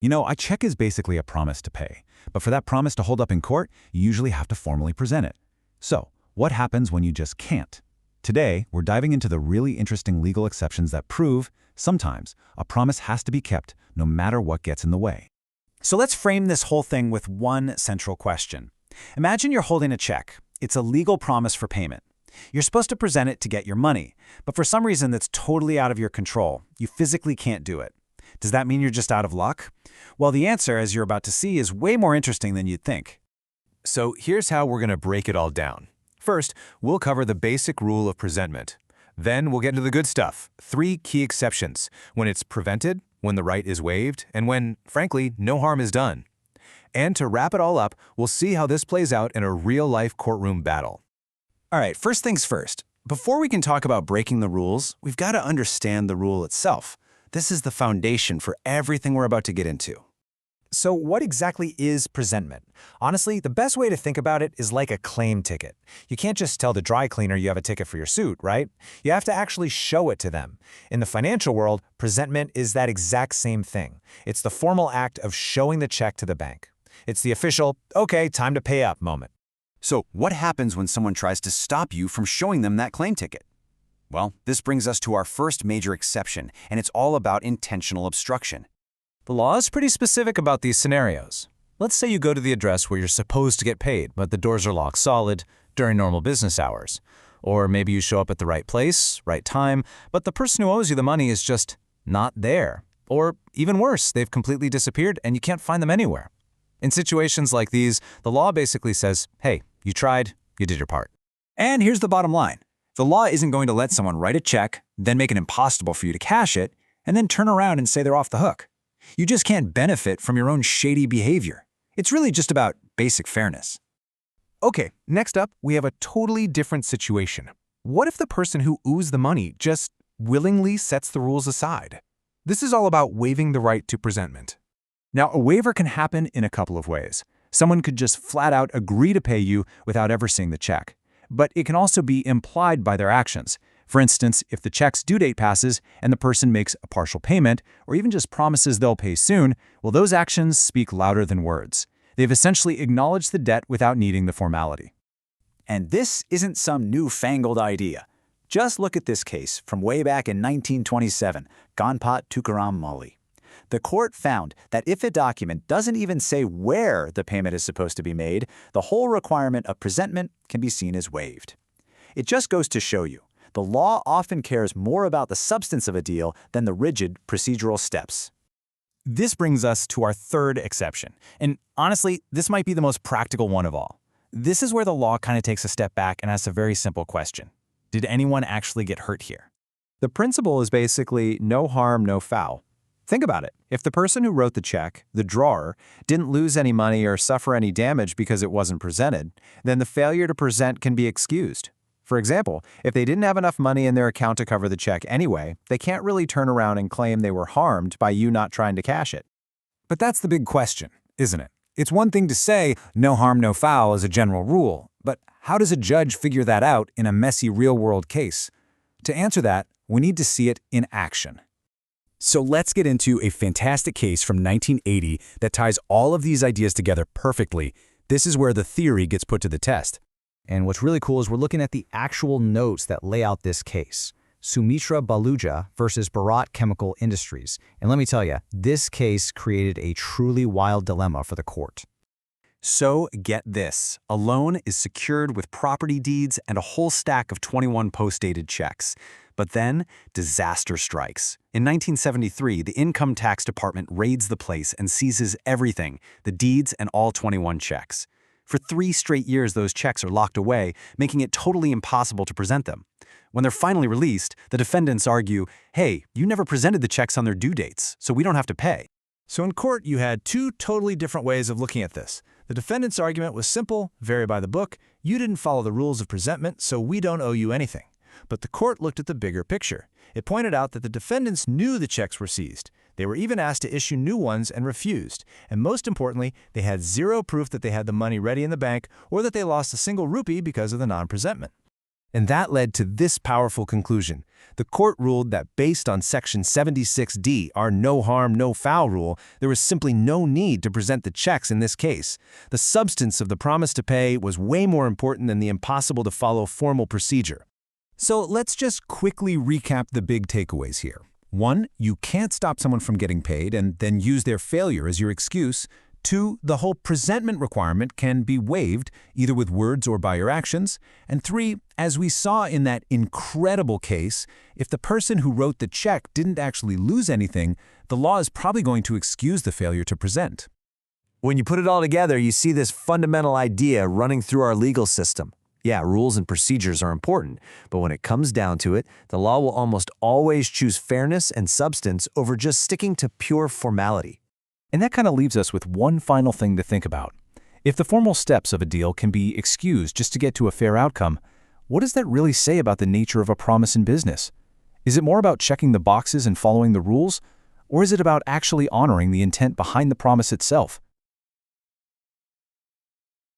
A check is basically a promise to pay. But for that promise to hold up in court, you usually have to formally present it. So, what happens when you just can't? Today, we're diving into the really interesting legal exceptions that prove, sometimes, a promise has to be kept no matter what gets in the way. So let's frame this whole thing with one central question. Imagine you're holding a check. It's a legal promise for payment. You're supposed to present it to get your money, but for some reason that's totally out of your control. You physically can't do it. Does that mean you're just out of luck? Well, the answer, as you're about to see, is way more interesting than you'd think. So here's how we're going to break it all down. First, we'll cover the basic rule of presentment. Then we'll get into the good stuff, 3 key exceptions, when it's prevented, when the right is waived, and when, frankly, no harm is done. And to wrap it all up, we'll see how this plays out in a real-life courtroom battle. All right, first things first. Before we can talk about breaking the rules, we've got to understand the rule itself. This is the foundation for everything we're about to get into. So what exactly is presentment? Honestly, the best way to think about it is like a claim ticket. You can't just tell the dry cleaner you have a ticket for your suit, right? You have to actually show it to them. In the financial world, presentment is that exact same thing. It's the formal act of showing the check to the bank. It's the official, okay, time to pay up moment. So what happens when someone tries to stop you from showing them that claim ticket? Well, this brings us to our first major exception, and it's all about intentional obstruction. The law is pretty specific about these scenarios. Let's say you go to the address where you're supposed to get paid, but the doors are locked solid during normal business hours. Or maybe you show up at the right place, right time, but the person who owes you the money is just not there. Or even worse, they've completely disappeared and you can't find them anywhere. In situations like these, the law basically says, hey, you tried, you did your part. And here's the bottom line. The law isn't going to let someone write a check, then make it impossible for you to cash it, and then turn around and say they're off the hook. You just can't benefit from your own shady behavior. It's really just about basic fairness. Okay, next up, we have a totally different situation. What if the person who owes the money just willingly sets the rules aside? This is all about waiving the right to presentment. Now, a waiver can happen in a couple of ways. Someone could just flat out agree to pay you without ever seeing the check. But it can also be implied by their actions. For instance, if the check's due date passes and the person makes a partial payment, or even just promises they'll pay soon, well, those actions speak louder than words. They've essentially acknowledged the debt without needing the formality. And this isn't some newfangled idea. Just look at this case from way back in 1927, Ganpat Tukaram Mali. The court found that if a document doesn't even say where the payment is supposed to be made, the whole requirement of presentment can be seen as waived. It just goes to show you, the law often cares more about the substance of a deal than the rigid procedural steps. This brings us to our third exception. And honestly, this might be the most practical one of all. This is where the law kind of takes a step back and asks a very simple question. Did anyone actually get hurt here? The principle is basically no harm, no foul. Think about it. If the person who wrote the check, the drawer, didn't lose any money or suffer any damage because it wasn't presented, then the failure to present can be excused. For example, if they didn't have enough money in their account to cover the check anyway, they can't really turn around and claim they were harmed by you not trying to cash it. But that's the big question, isn't it? It's one thing to say no harm, no foul as a general rule, but how does a judge figure that out in a messy real-world case? To answer that, we need to see it in action. So let's get into a fantastic case from 1980 that ties all of these ideas together perfectly. This is where the theory gets put to the test. And what's really cool is we're looking at the actual notes that lay out this case. Sumitra Baluja versus Bharat Chemical Industries. And let me tell you, this case created a truly wild dilemma for the court. So get this, a loan is secured with property deeds and a whole stack of 21 post-dated checks. But then, disaster strikes. In 1973, the Income Tax Department raids the place and seizes everything, the deeds and all 21 checks. For 3 straight years, those checks are locked away, making it totally impossible to present them. When they're finally released, the defendants argue, hey, you never presented the checks on their due dates, so we don't have to pay. So in court, you had 2 totally different ways of looking at this. The defendant's argument was simple, very by the book. You didn't follow the rules of presentment, so we don't owe you anything. But the court looked at the bigger picture. It pointed out that the defendants knew the checks were seized. They were even asked to issue new ones and refused. And most importantly, they had zero proof that they had the money ready in the bank or that they lost a single rupee because of the non-presentment. And that led to this powerful conclusion. The court ruled that based on Section 76D, our no harm, no foul rule, there was simply no need to present the checks in this case. The substance of the promise to pay was way more important than the impossible to follow formal procedure. So let's just quickly recap the big takeaways here. 1. You can't stop someone from getting paid and then use their failure as your excuse. 2. The whole presentment requirement can be waived, either with words or by your actions. And 3. As we saw in that incredible case, if the person who wrote the check didn't actually lose anything, the law is probably going to excuse the failure to present. When you put it all together, you see this fundamental idea running through our legal system. Yeah, rules and procedures are important, but when it comes down to it, the law will almost always choose fairness and substance over just sticking to pure formality. And that kind of leaves us with one final thing to think about. If the formal steps of a deal can be excused just to get to a fair outcome, what does that really say about the nature of a promise in business? Is it more about checking the boxes and following the rules, or is it about actually honoring the intent behind the promise itself?